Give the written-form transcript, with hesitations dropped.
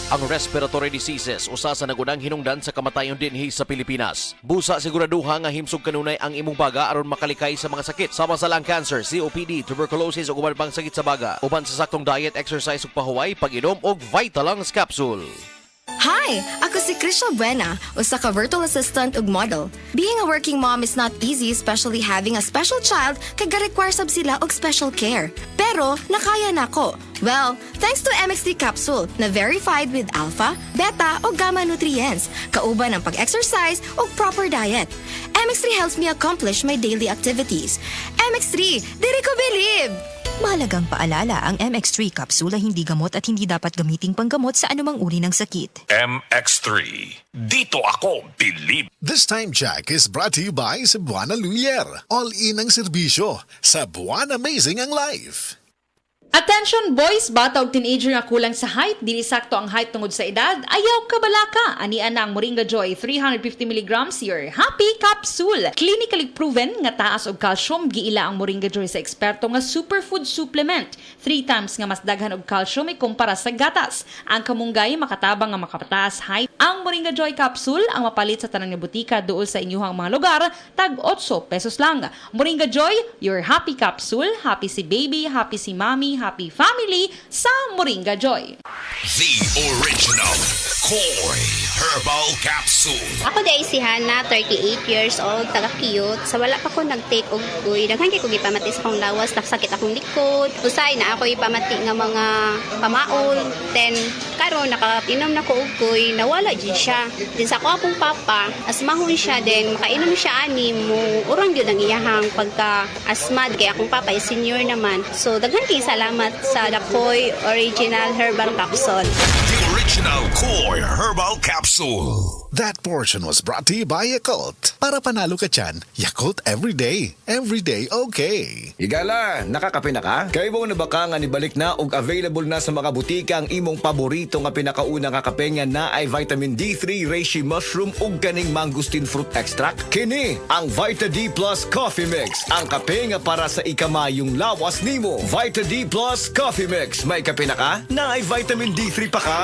Ang respiratory diseases usa sa nagunang hinungdan sa kamatayon dinhi sa Pilipinas. Busa siguraduha nga himsog kanunay ang imong baga aron makalikay sa mga sakit sama sa lung cancer, COPD, tuberculosis ug uban pang sakit sa baga. Uban sa saktong diet, exercise ug pahuway, pag-inom og Vitalungs capsule. Hi! Ako si Krisha Buena, usa ka virtual assistant ug model. Being a working mom is not easy, especially having a special child kay ga-require sab sila og special care. Pero nakaya nako. Well, thanks to MX3 capsule na verified with alpha, beta o gamma nutrients, kauban ang pag-exercise o proper diet. MX3 helps me accomplish my daily activities. MX3, diri ko believe! Mahalagang paalala, ang MX3 kapsula hindi gamot at hindi dapat gamiting panggamot sa anumang uri ng sakit. MX3. Dito ako believe. This Time Check is brought to you by Cebuana Lumiere. All-in ang serbisyo. Cebuana Amazing ang life. Attention boys, bata ug teenager nga kulang sa height, dili sakto ang height tungod sa edad, ayaw kabalaka. Anian ang Moringa Joy 350 mg your happy capsule. Clinically proven nga taas og calcium, giila ang Moringa Joy sa eksperto nga superfood supplement. 3 times nga mas daghan og calcium ikumpara sa gatas. Ang kamunggay makatabang nga makapataas height. Ang Moringa Joy capsule ang mapalit sa tanang nga butika duol sa inyuhang mga lugar, tag 8 pesos lang. Moringa Joy, your happy capsule. Happy si baby, happy si mommy, happy family sa Moringa Joy. The original Koi Herbal Capsule. Ako day si Hana, 38 years old, taga-cute. Sa wala pa ko nag-take og kuy. Daghan kay ko gipamati sa akong lawas, nakasakit akong likod. Usay na ako ipamati nga mga pamaol. Then karon nakainom na ko og kuy, nawala jud siya. Then sa ako akong papa, asmahon siya din, makainom siya ani mo. Urang gyud ang iyahang pagka-asmad kay akong papa is senior naman. So daghan kay salamat sa Dakoy Original Herbal Capsule. The original Koi Herbal Capsule. That portion was brought to you by Yakult. Para panalo ka dyan, Yakult everyday. Everyday okay. Higala, nakakape na ka? Kaya mo na baka nga nibalik na og available na sa mga butika ang imong paborito nga pinakauna nga kape nga na ay vitamin D3, reishi mushroom ug kaning mangosteen fruit extract? Kini ang Vita D Plus Coffee Mix, ang kape nga para sa ikamayong lawas nimo. Vita D Plus Coffee Mix, may kape na ka? Na ay vitamin D3 pa ka.